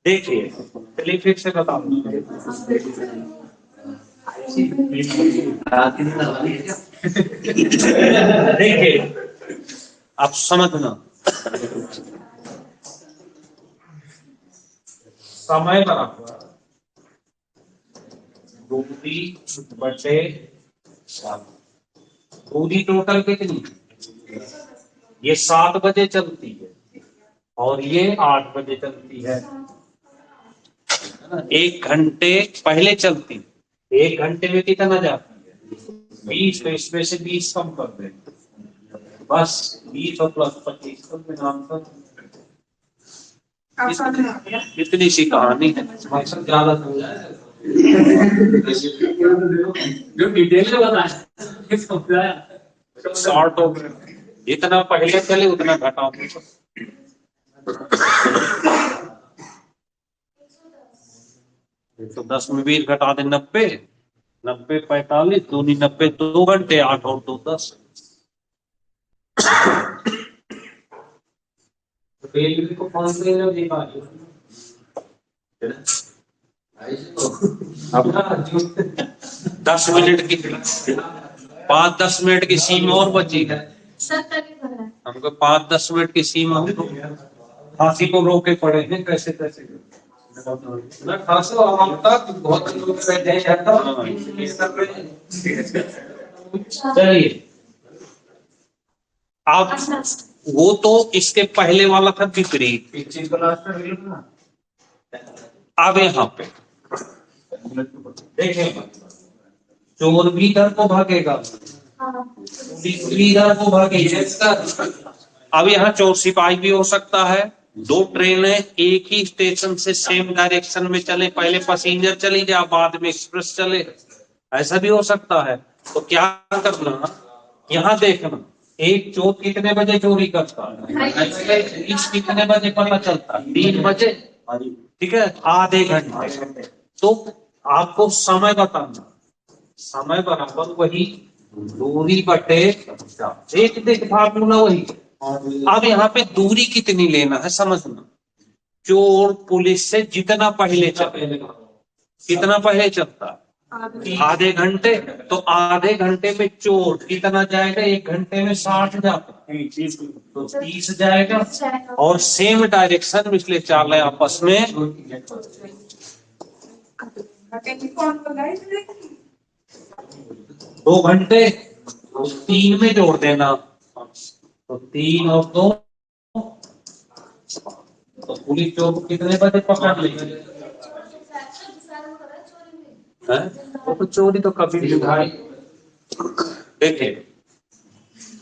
देखिए चलिए फिर से बता देखिए, अब समझना, समय बराबर दूरी बटे समय। दूरी टोटल कितनी? ये 7 बजे चलती है और ये 8 बजे चलती है, 1 घंटे पहले चलती, 1 घंटे में कितना जाती है? 20, तो इसमें से 20 कम कर दें, बस 20 और प्लस 25 तो नाम इतनी सी कहानी है, मकसद ज्यादा समझाया जो डिटेल में बताया समझाया शॉर्ट हो गया, जितना पहले चले उतना घटाओ। तो 10 में 20 घटा दे 90, 90 45 दूनी 90, 2 घंटे 8 और 2 10। रेलवे को 5 अब 10 मिनट की 5-10 मिनट की सीमा और बची है हमको, 5-10 मिनट की सीमा हो, फांसी को रोके पड़े हैं कैसे कैसे। चलिए अब वो तो इसके पहले वाला था विपरीत, अब यहाँ पे देखें, चोर भी इधर को भागेगा, पुलिस भी इधर को भागेगी। अब यहाँ चोर सिपाही भी हो सकता है, 2 ट्रेनें एक ही स्टेशन से सेम डायरेक्शन में चले, पहले पैसेंजर चली जाए बाद में एक्सप्रेस चले, ऐसा भी हो सकता है। तो क्या करना, यहाँ देखना एक चोर कितने बजे चोरी करता है, इस कितने बजे पता चलता है, 3 बजे, ठीक है, आधे घंटे। तो आपको समय बताना, समय बराबर वही दूरी बटे, एक फार्मूला वही। अब यहाँ पे दूरी कितनी लेना है समझना, चोर पुलिस से जितना पहले चले, कितना पहले चलता है, आधे घंटे, तो आधे में चोर कितना जाएगा, 1 घंटे में 60 जाता, तो 30 जाएगा, और सेम डायरेक्शन में इसलिए चाल है आपस में, 2 घंटे, तो 3 में जोड़ देना, तो 3 और 2, तो पुलिस चोर को कितने बजे पकड़ लेगी, वो तो चोरी तो कभी भी भाई। देखिए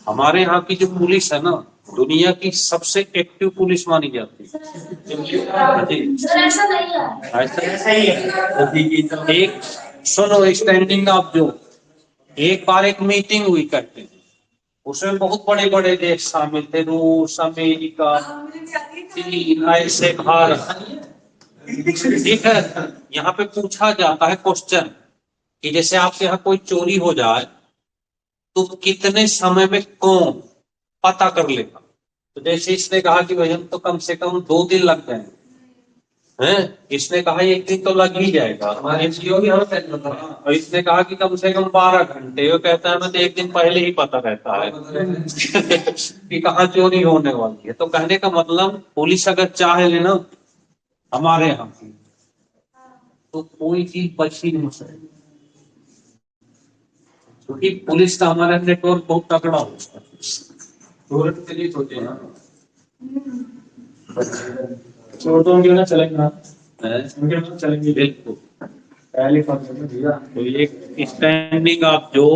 हमारे यहाँ की जो पुलिस है ना, दुनिया की सबसे एक्टिव पुलिस मानी जाती है। ऐसा ही है। एक सुनो, स्टैंडिंग अप, जो एक बार एक मीटिंग हुई करते थे, उसमें बहुत बड़े बड़े देश शामिल थे, रूस, अमेरिका, चीन, ऐसे भारत। ठीक है, यहाँ पे पूछा जाता है क्वेश्चन कि जैसे आपके यहाँ कोई चोरी हो जाए तो कितने समय में कौन पता कर लेगा। तो जैसे इसने कहा कि भाई हम तो कम से कम 2 दिन लग जाएंगे, हैं? इसने कहा 1 दिन तो लग ही जाएगा, हमारे जियो भी हम और इसने कहा कि कम से कम 12 घंटे। वो कहता है मैं तो 1 दिन पहले ही पता रहता है कि कहाँ चोरी होने वाली है। तो कहने का मतलब पुलिस अगर चाहे लेना हमारे यहाँ तो कोई चीज बच ही नहीं सकती, क्योंकि पुलिस का हमारा नेटवर्क बहुत तगड़ा होता है। सूरत के लिए होते हैं ना, चोर तो उनके बिना चलेंगे ना, उनके बिना चलेंगे बिल्कुल। पहले फंक्शन में दिया। तो एक स्टैंडिंग आप जो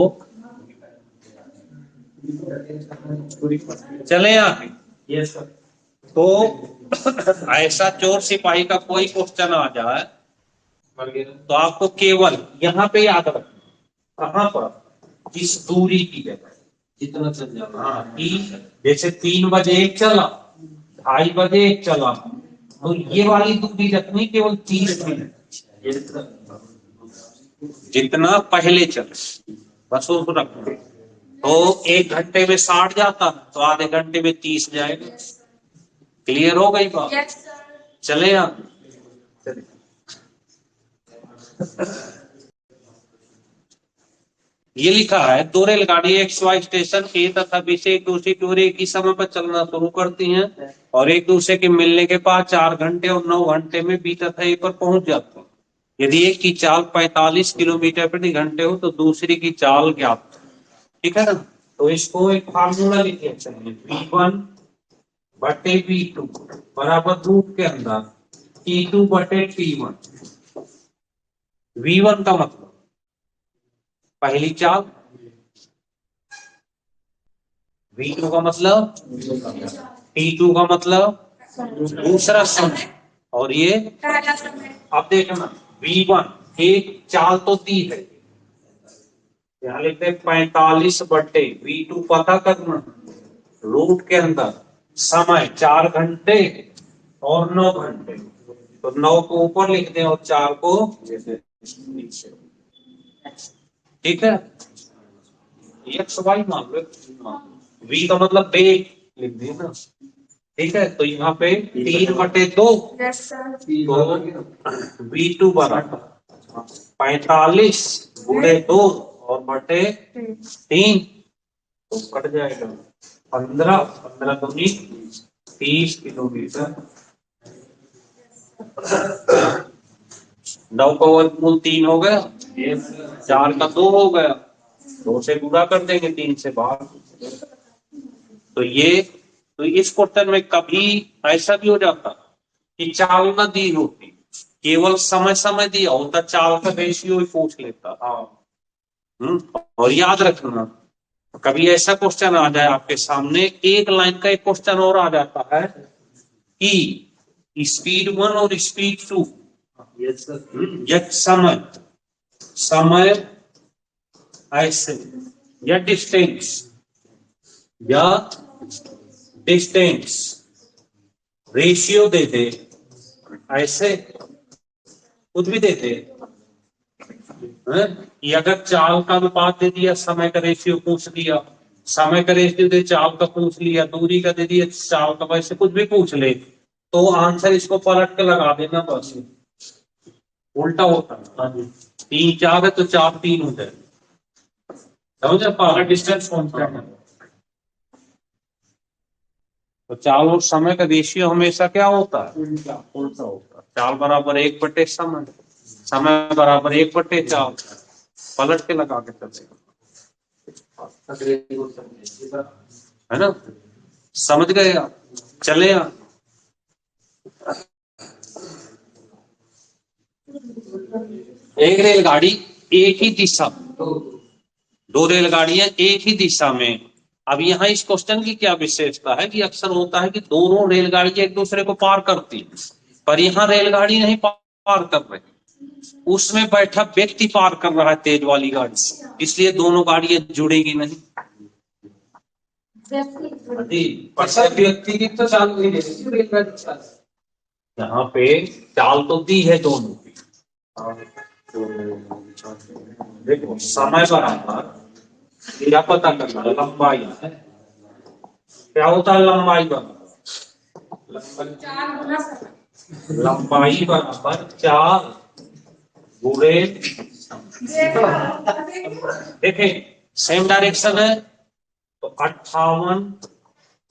चले आगे। Yes sir. तो ऐसा चोर सिपाही का कोई क्वेश्चन आ जाए तो आपको केवल यहाँ पे याद रखना, कहाँ पर, इस दूरी की जगह जितना चल जाना। हाँ, कि जैसे 3 बजे एक चला, 2:30 बजे एक चला, तो ये वाली दूरी रखनी केवल 30 मिनट, जितना पहले चले बस उसको रखना। तो 1 घंटे में 60 जाता तो आधे घंटे में 30 जाएगा। क्लियर हो गई बात? Yes, sir. चले आप ये लिखा है 2 रेलगाड़ी XY स्टेशन ए तथा बी से एक दूसरी टूर एक ही समय पर चलना शुरू करती हैं और एक दूसरे के मिलने के बाद 4 घंटे और 9 घंटे में बी तथा ए पर पहुंच जाती हैं। यदि एक की चाल 45 किलोमीटर प्रति घंटे हो तो दूसरी की चाल ज्ञात। ठीक है ना? तो इसको एक फार्मूला लिखे चाहिए, V1 बटे V2 बराबर रूट के अंदर T2 बटे T1। V1 का मतलब पहली चाल, V2 का मतलब T2 का मतलब दूसरा समय, और ये पहला समय। अब देखना V1 एक चाल तो दी है, यहाँ लिखते 45 बटे V2 पता करना, रूट के अंदर समय 4 घंटे और 9 घंटे, तो 9 को ऊपर लिख दें और 4 को नीचे। ठीक है, XY मान लो, V का मतलब वेग लिख दिए ना। ठीक है, तो यहाँ पे 3 बटे 2 Yes, sir. तो V2 बराबर 45 गुणे 2 और बटे 3, तो कट जाएगा 15, 15 दूनी 30 किलोमीटर। 9 का वर्गमूल 3 हो गया, 4 का 2 हो गया, 2 से गुणा कर देंगे 3 से बाहर। तो ये तो इस क्वेश्चन में कभी ऐसा भी हो जाता कि चाल न दी होती, केवल समय समय दिया होता, चाल का रेशियो ही पूछ लेता। और याद रखना कभी ऐसा क्वेश्चन आ जाए आपके सामने, एक लाइन का एक क्वेश्चन और आ जाता है कि स्पीड 1 और स्पीड 2 या समय ऐसे या डिस्टेंस रेशियो दे दे, ऐसे कुछ भी दे दे, या अगर चाल का अनुपात दे दिया, समय का रेशियो पूछ लिया, समय का रेशियो दे चाल का पूछ लिया, दूरी का दे दिया चाल का, वैसे कुछ भी पूछ ले तो आंसर इसको पलट के लगा देना, बस उल्टा होता है। 3 4 है तो 4 3 हो जाए, समझे? पारा डिस्टेंस कांस्टेंट है, तो चाल और समय का रेशियो हमेशा क्या होता है? उल्टा होता है। चाल बराबर 1 बटे समय, समय बराबर 1 बटे चाल, पलट के लगा के चलेगा, है ना? समझ गए आप? चले आप एक रेलगाड़ी एक ही दिशा, 2 रेलगाड़ियां एक ही दिशा में। अब यहाँ इस क्वेश्चन की क्या विशेषता है कि अक्सर होता है कि दोनों रेलगाड़ियां एक दूसरे को पार करती हैं, पर यहाँ रेलगाड़ी नहीं पार कर रही, उसमें बैठा व्यक्ति पार कर रहा है तेज वाली गाड़ी से, इसलिए दोनों गाड़ियां जुड़ेगी नहीं। पर व्यक्ति की तो चालू ही नहीं। यहाँ पे चाल तो दी है दोनों की। देखो समय बराबर क्या पता करना लंबाई है, क्या होता है लंबाई बराबर लंबाई बराबर 4 गुणे, देखें सेम डायरेक्शन है तो 58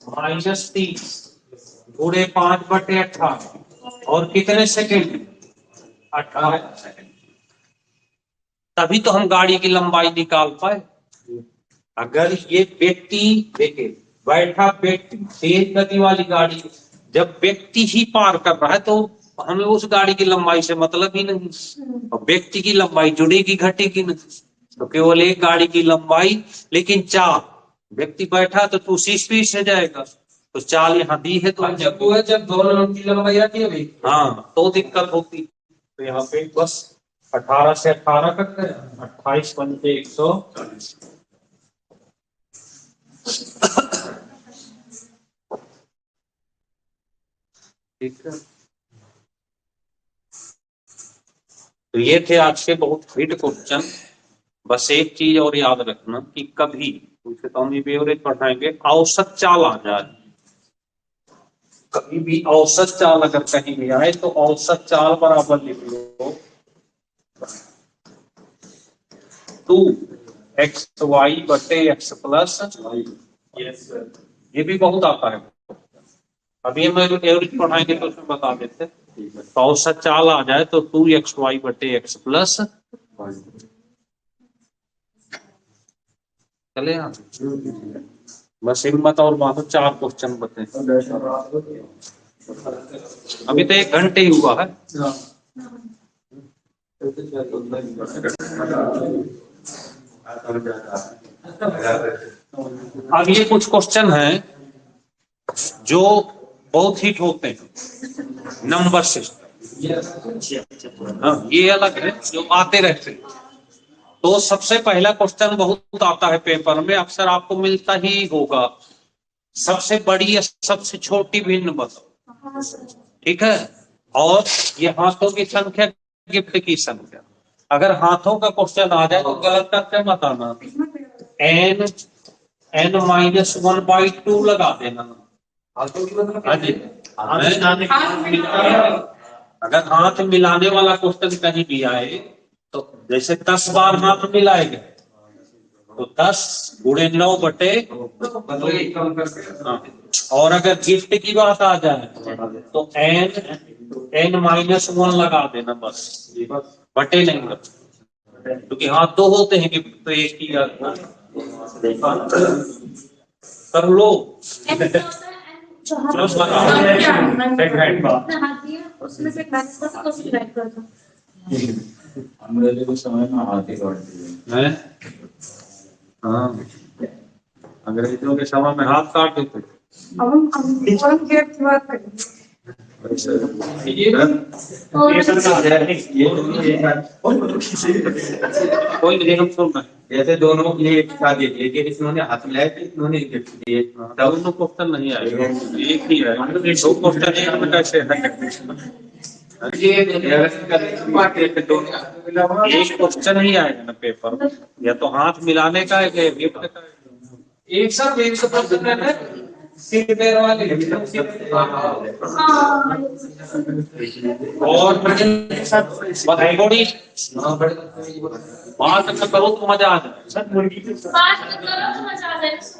माइनस 30 गुणे 5/18 और कितने सेकेंड 18 सेकेंड। तभी तो हम गाड़ी की लंबाई निकाल पाए। अगर ये व्यक्ति देखे बैठा व्यक्ति तेज गति वाली गाड़ी, जब व्यक्ति ही पार कर रहा है तो हमें उस गाड़ी की लंबाई से मतलब ही नहीं, और व्यक्ति की लंबाई जुड़ेगी घटेगी नहीं, तो केवल एक गाड़ी की लंबाई। लेकिन चाल व्यक्ति बैठा तो उसी स्पीड से जाएगा, तो चाल यहाँ दी है तो जब वो है जब दोनों की लंबाई आती है भाई, हाँ तो दिक्कत होती। तो यहाँ पे बस 18 से 18 कट गया, 28 पंचे 140। ठीक है, तो ये थे आज के बहुत हिट क्वेश्चन। बस एक चीज और याद रखना कि कभी उनसे तो हम एवरेज पढ़ाएंगे, औसत चाल आ जाए, कभी भी औसत चाल अगर कहीं भी आए तो औसत चाल बराबर लिख लो 2xy/x प्लस ये भी बहुत आता है। अभी हम एवरेज पढ़ाएंगे तो उसमें बता देते। तो औसत चाल आ जाए तो 2xy/x प्लस चले यहाँ। बस हिम्मत और बांधो, 4 क्वेश्चन बते। अभी तो 1 घंटे ही हुआ है। अब ये कुछ क्वेश्चन हैं जो बहुत हिट होते हैं, नंबर सिस्टम। हाँ ये अलग है जो आते रहते हैं। तो सबसे पहला क्वेश्चन बहुत आता है पेपर में, अक्सर आपको मिलता ही होगा, सबसे बड़ी या सबसे छोटी भिन्न बताओ। ठीक है, और ये हाथों की संख्या, गिफ्ट की संख्या। अगर हाथों का क्वेश्चन आ जाए तो गलत करके बताना, n-1/2 लगा देना। हाँ जी, अगर हाथ मिलाने वाला क्वेश्चन कहीं भी आए तो जैसे 10 बार हाथ मिलाएंगे तो 10 गुणे 9/, हाँ। और अगर गिफ्ट की बात आ जाए तो n-1 लगा देना, बस बटे नहीं लगता, क्योंकि हाथ 2 होते हैं गिफ्ट तो एक ही कर लो। उसमें से अंग्रेजी के समय में हाथ ही काट दिए। हाँ, अंग्रेजों के समय में हाथ काट देते। अब हम गेट की बात करेंगे। कोई नहीं, हम सुन रहे हैं। जैसे दोनों ने एक साथ दिए, लेकिन इन्होंने हाथ मिलाए थे, इन्होंने गिफ्ट दिए, तब दोनों क्वेश्चन नहीं आएगा, एक ही है। 2 क्वेश्चन एक में कैसे है? एक क्वेश्चन ही आएगा ना पेपर, या तो हाथ मिलाने का है या गिफ्ट का। एक साथ एक सौ क्वेश्चन है, सीधे पैर वाले और थोड़ी बात अगर करो तो मजा आ जाए।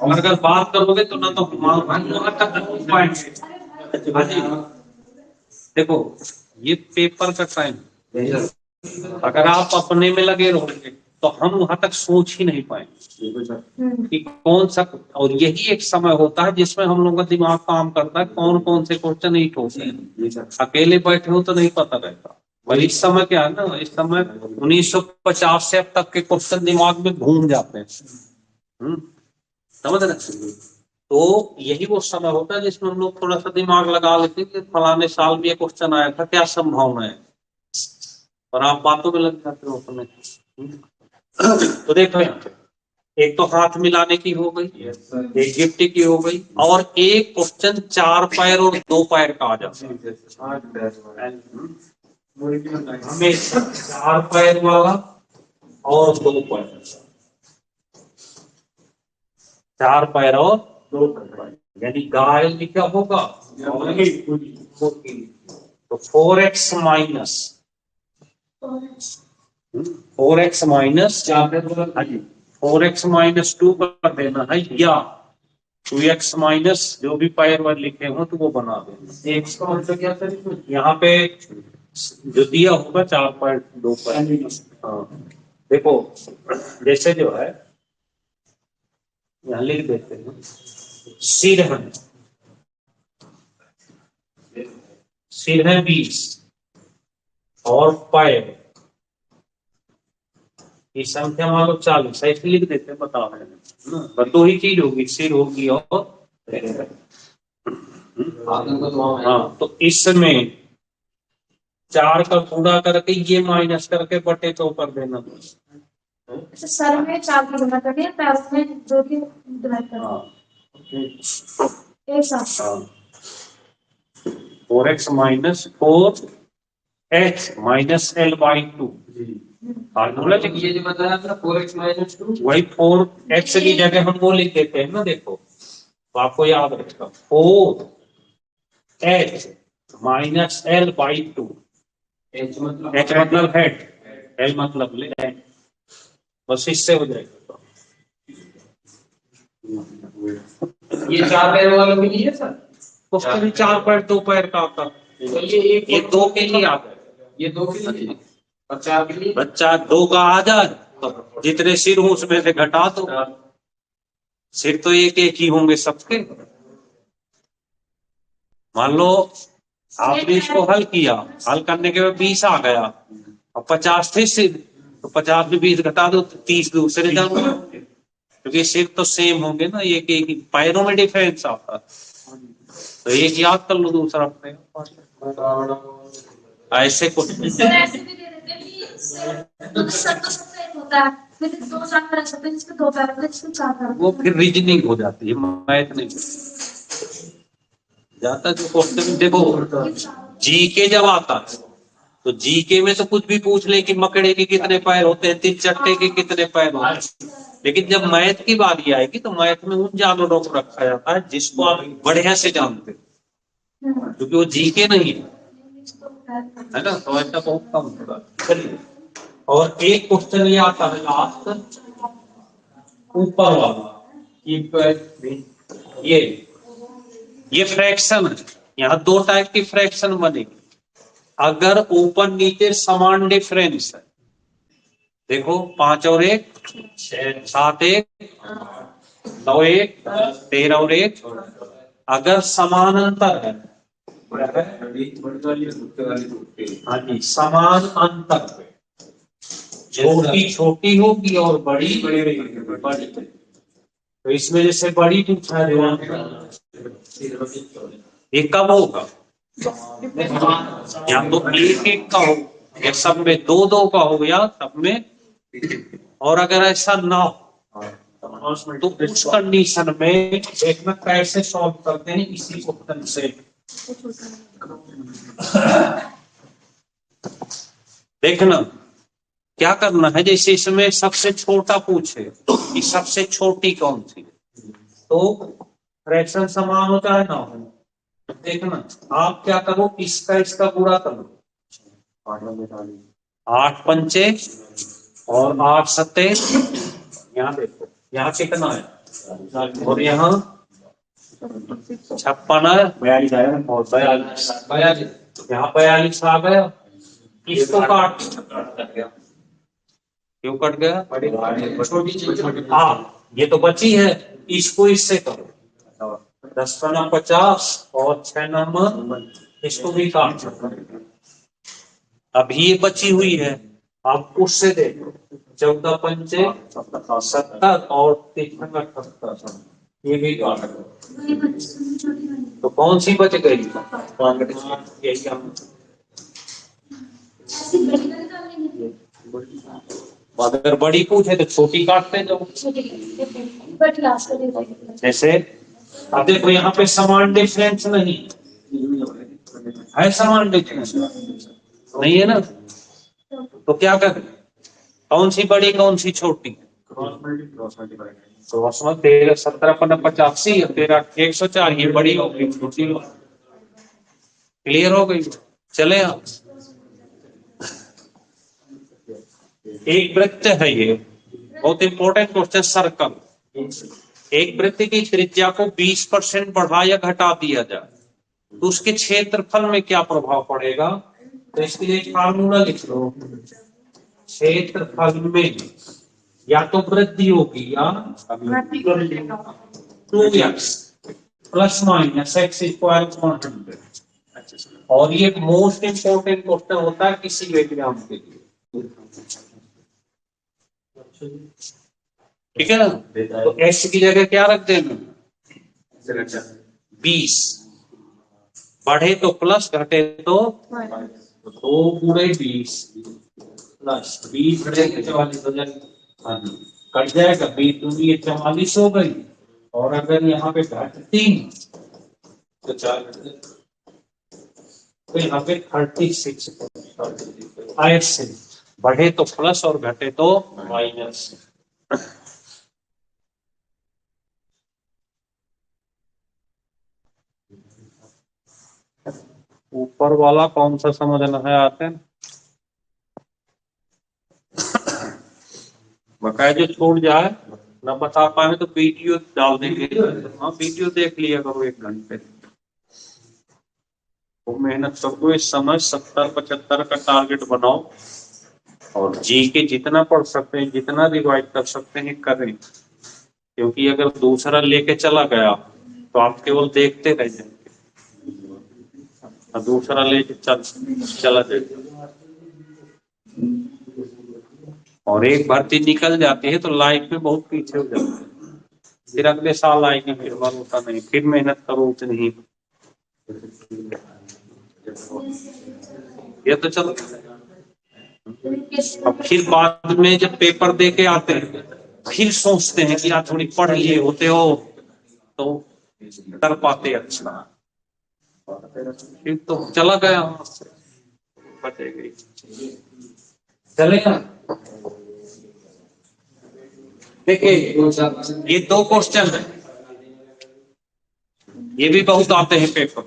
और अगर बात करोगे तो ना तो देखो ये पेपर का टाइम, अगर आप अपने में लगे रहोगे तो हम वहां तक सोच ही नहीं पाएंगे कि कौन सा। और यही एक समय होता है जिसमें हम लोगों का दिमाग काम करता है, कौन कौन से क्वेश्चन हिट होते हैं। अकेले बैठे हो तो नहीं पता रहता। और इस समय क्या है ना, इस समय 1950 से अब तक के क्वेश्चन दिमाग में घूम जाते हैं। समझ रहे? तो यही वो समय होता है जिसमें हम लोग थोड़ा सा दिमाग लगा लेते हैं कि फलाने साल में ये क्वेश्चन आया था, क्या संभावना है, और आप बातों में लग जाते हो अपने। तो देखो यहाँ पे एक तो हाथ मिलाने की हो गई, एक गिफ्ट की हो गई, और एक क्वेश्चन 4 पैर और 2 पैर का आ जाता है। हमेशा 4 पैर वाला और 2 पैर, 4 पैर और 2 पैर, यानी गाय लिखा होगा तो 4x minus 4x minus 4x minus 2 कर देना है, या 2x माइनस जो भी पैर वाले लिखे हो तो वो बना देना। x का मतलब क्या था, यहाँ पे जो दिया होगा 4 पैर 2 पैर। हाँ देखो, जैसे जो है यहाँ लिख देते हैं, सिर है 20 और पैर की संख्या मान लो 40, ऐसे लिख देते हैं, बता रहे हैं। बस 2 ही चीज होगी, सिर होगी और हाँ, तो इसमें 4 का गुणा करके ये माइनस करके बटे 2 कर देना। सर में 4 की गुना करिए, पैर में 2 की डिवाइड करिए। हाँ एक साथ 4x minus 4h minus l/2 formula ये जो बताया था 4x माइनस 2, वही 4x की जगह हम वो लिख देते हैं ना, देखो तो आपको याद रखेगा 4h माइनस l/2। h मतलब h मतलब हेड, l मतलब लेग, बस इससे हो जाएगा। ये 4 पैर वाला भी नहीं है सर, उसके भी 4 पैर 2 पैर का आता, तो ये 2 के लिए आता है। ये 2 के लिए और 4 के लिए बच्चा 2 का आ जाए तो जितने सिर हो उसमें से घटा दो, सिर तो एक एक ही होंगे सबके। मान लो आपने इसको हल किया, हल करने के बाद 20 आ गया और 50 थे सिर, तो 50 में 20 घटा दो तो 30 दूसरे जाओगे, क्योंकि सिर तो सेम होंगे ना, एक एक ही, पैरों में डिफरेंस आता है। तो एक याद कर लो, दूसरा अपने ऐसे कुछ सर ऐसे भी दे देते हैं कि तो सर तो सबसे एक होता है, फिर 2 4 पैर सकते हैं, जिसके 2 पैर होते हैं, जिसके 4 पैर होते वो हैं। फिर रीजनिंग हो जाती है, मैथ नहीं जाता। जो क्वेश्चन देखो जीके जब आता है तो जीके में तो कुछ भी पूछ ले कि मकड़े के कितने पैर होते हैं, 3 चट्टे के कितने पैर होते हैं, लेकिन जब मैथ की बारी आएगी तो मैथ में उन जानवरों को रखा जाता है जिसको आप बढ़िया से जानते हो, क्योंकि वो जीके नहीं है ना, तो ऐसा बहुत कम होगा। चलिए, और एक क्वेश्चन ये आता है लास्ट ऊपर वाला, ये फ्रैक्शन है। यहाँ 2 टाइप की फ्रैक्शन बनेगी अगर ऊपर नीचे समान डिफरेंस है। देखो 5 और 1 7, 1 9, 1 13 और 1, अगर समान अंतर है, हाँ जी, समान अंतर पे छोटी छोटी होगी और बड़ी बड़ी, तो इसमें जैसे बड़ी पूछा है, ये कब होगा, या तो 1 1 का हो, या सब में 2 2 का हो, या सब में, और अगर ऐसा ना हो तो उस कंडीशन में देखना कैसे सॉल्व करते हैं इसी क्वेश्चन से। देखना क्या करना है, जैसे इसमें सबसे छोटा पूछे कि सबसे छोटी कौन सी, तो फ्रैक्शन समान होता है ना, देखना आप क्या करो, इसका इसका पूरा करो, 8 पंचे और 8 सत्ते, यहाँ देखो यहाँ कितना है, और यहाँ 56 है, 42 आया और 42, यहाँ 42 आ गया, इसको काट गया, क्यों कट गया, छोटी चीज, हाँ ये तो बची है, इसको इससे करो, 10 × 50 और 6 × इसको भी काट सकते। अभी ये बची हुई है, आप उससे देखो 14 पंचे 70 और 3 × 78, ये भी काट दो, तो कौन सी बच गई, यही हम अगर बड़ी पूछे तो छोटी काटते जाओ। बट लास्ट में देखो। जैसे अब देखो यहाँ पे समान डिफरेंस नहीं है, समान डिफरेंस नहीं है ना, तो क्या करें, कौन सी बड़ी कौन सी छोटी? क्रॉस में 13 17 15 85 13 104, ये बड़ी होगी छोटी होगी। क्लियर हो गई? चले आप, एक वृत्त है ये, बहुत इंपॉर्टेंट क्वेश्चन। सर्कल, एक वृत्त की त्रिज्या को 20% बढ़ा या घटा दिया जाए तो उसके क्षेत्रफल में क्या प्रभाव पड़ेगा? तो इसके लिए फार्मूला लिख लो, क्षेत्रफल में या तो वृद्धि होगी या 2x plus minus x equal 100। और ये मोस्ट इंपोर्टेंट क्वेश्चन होता है किसी भी एग्जाम के लिए, ठीक है ना? तो x की जगह क्या रख देना? 20, बढ़े तो प्लस घटे तो 2×20 प्लस 20 घटेगा 44 हो जाएगा, कट जाएगा 20 दूनी 44 हो गई। और अगर यहाँ पे घटती तो 4 तो यहाँ पे 36 ऐसे बढ़े तो प्लस और घटे तो माइनस। ऊपर वाला कौन सा समझना है आते हैं? बकाया जो छोड़ जाए ना बता पाए तो वीडियो डाल देंगे। हाँ वीडियो देख लिया करो 1 घंटे, तो मेहनत करो इस समय 70-75 का टारगेट बनाओ और जी के जितना पढ़ सकते हैं जितना रिवाइज कर सकते हैं करें, क्योंकि अगर दूसरा लेके चला गया तो आप केवल देखते रह जाएंगे, दूसरा लेके चला जाएगा। और एक भर्ती निकल जाती है तो लाइफ में बहुत पीछे हो जाते हैं, फिर अगले साल आएंगे, फिर होता नहीं, फिर मेहनत करो उतनी ही। ये तो चलो, अब फिर बाद में जब पेपर दे के आते हैं फिर सोचते हैं कि यार थोड़ी पढ़ लिए होते हो तो कर पाते अच्छा, फिर तो चला गया बचेगी। चलेगा? देखिए ये 2 क्वेश्चन है, ये भी बहुत आते हैं पेपर।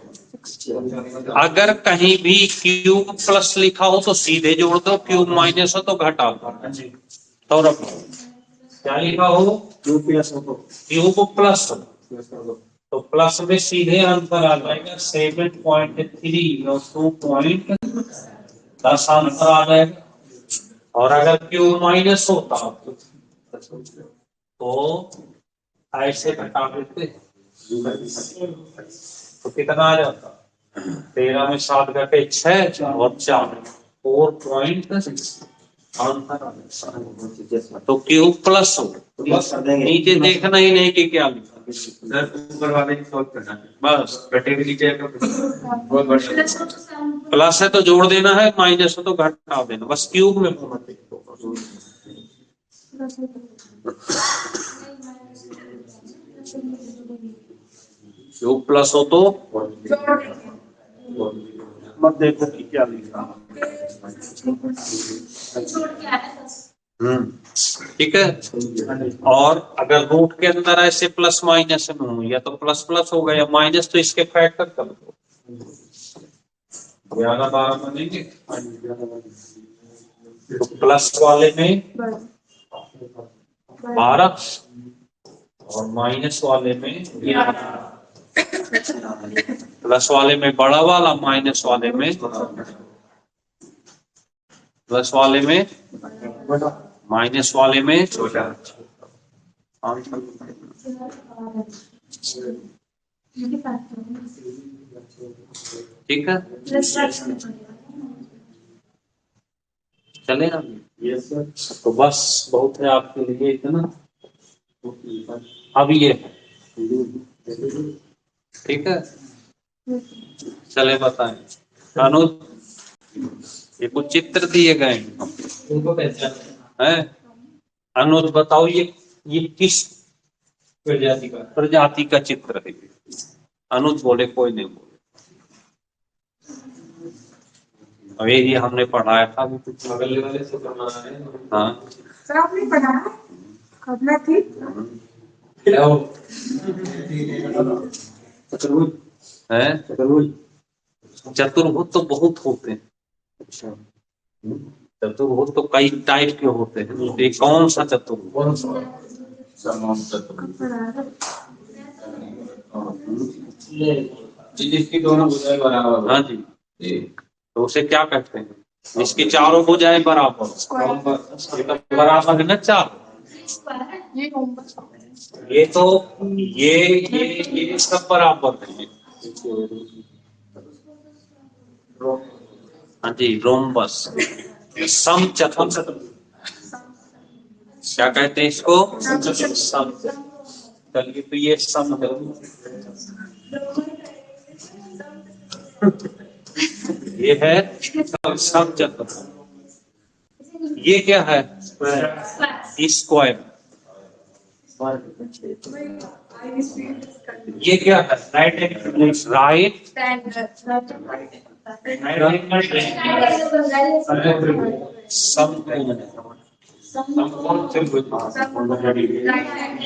अगर कहीं भी क्यूब प्लस लिखा हो तो सीधे जोड़ दो, क्यूब माइनस हो तो घटा दो। सौरभ क्या लिखा हो? क्यूब प्लस हो तो क्यूब प्लस हो तो प्लस में सीधे आंसर आ जाएगा 7.3 और 2.10 आंसर आ जाएगा। और अगर क्यूब माइनस होता तो ऐसे घटा देते तो कितना आ जाता? 13 में 7 घटे 6 और 4 4.6 आंसर। तो क्यूब प्लस हो, नीचे देखना ही नहीं कि क्या लिखा, ऊपर वाले की सॉल्व करना है, बस घटे भी नीचे बहुत बढ़िया। प्लस है तो जोड़ देना है, माइनस है तो घटा देना, बस क्यूब में होना चाहिए। क्यूब प्लस हो तो मत देखो कि क्या लिखा। ठीक है। और अगर रूट के अंदर ऐसे प्लस माइनस में हो, या तो प्लस प्लस होगा या माइनस, तो इसके फैक्टर कर दो, 11 12 बनेंगे। तो प्लस वाले में 12 और माइनस वाले में 11। प्लस वाले में बड़ा वाला, माइनस वाले में प्लस वाले में माइनस वाले में छोटा। ठीक है, चलेगा? तो बस बहुत है आपके लिए इतना। अब ये ठीक है, चले बताएं अनुज, ये कुछ चित्र दिए गए हैं, उनको पहचान हैं अनुज बताओ ये किस प्रजाति का चित्र है? अनुज बोले, कोई नहीं बोले। अब ये हमने पढ़ाया था अभी कुछ अगले वाले से करना है। हाँ सर आपने पढ़ाया करना थी। चतुर्भुज है, चतुर्भुज तो बहुत होते हैं। अच्छा, चतुर्भुज तो कई टाइप के होते हैं। ये कौन सा चतुर्भुज? जिसकी दोनों भुजाएं बराबर। हाँ जी, तो उसे क्या कहते हैं? इसकी चारों भुजाएं बराबर। ये तो बराबर है ना चार। ये रोमबस ये तो ये सब बराबर है। हाँ जी, रोमबस, समचतुर्भुज क्या कहते हैं इसको? सम। चलिए, तो ये सम है। ये है समचतुर्भुज। ये क्या है? स्क्वायर। ये क्या है? राइट समकोण। ये क्या है?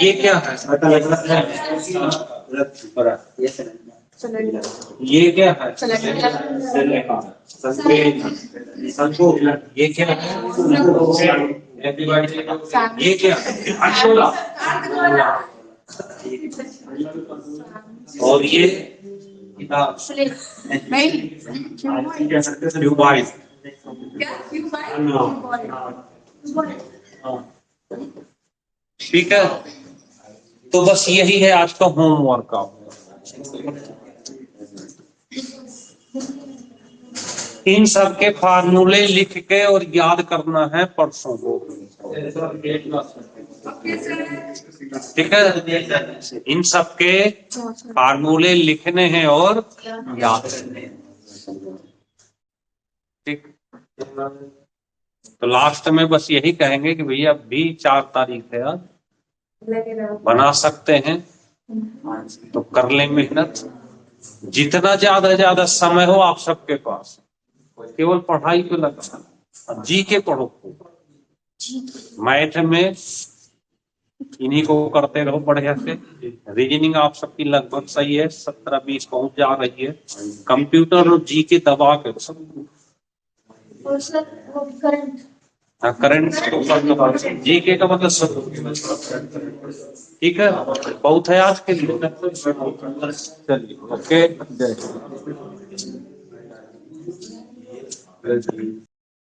ये क्या है? ये क्या है? ये क्या है? अशोला। और ये क्यूबाइड। ठीक है, तो बस यही है आज का होमवर्क आपका। इन सब के फार्मूले लिख के और याद करना है परसों को। ठीक है, इन सब के फार्मूले लिखने हैं और याद करने हैं। ठीक, तो लास्ट में बस यही कहेंगे कि भैया अभी 4 तारीख है, बना सकते हैं तो कर लें मेहनत। जितना ज्यादा समय हो आप सबके पास, केवल पढ़ाई पे लगा। जी के पढ़ो, मैथ में इन्हीं को करते रहो बढ़िया से। रीजनिंग आप सबकी लगभग सही है, 17-20 पहुंच जा रही है। कंप्यूटर और जी के दबा के सब। और सर वो करंट हाँ, करंट जी के का मतलब सब। ठीक है, बहुत है आज के लिए। चलिए, ओके, जय।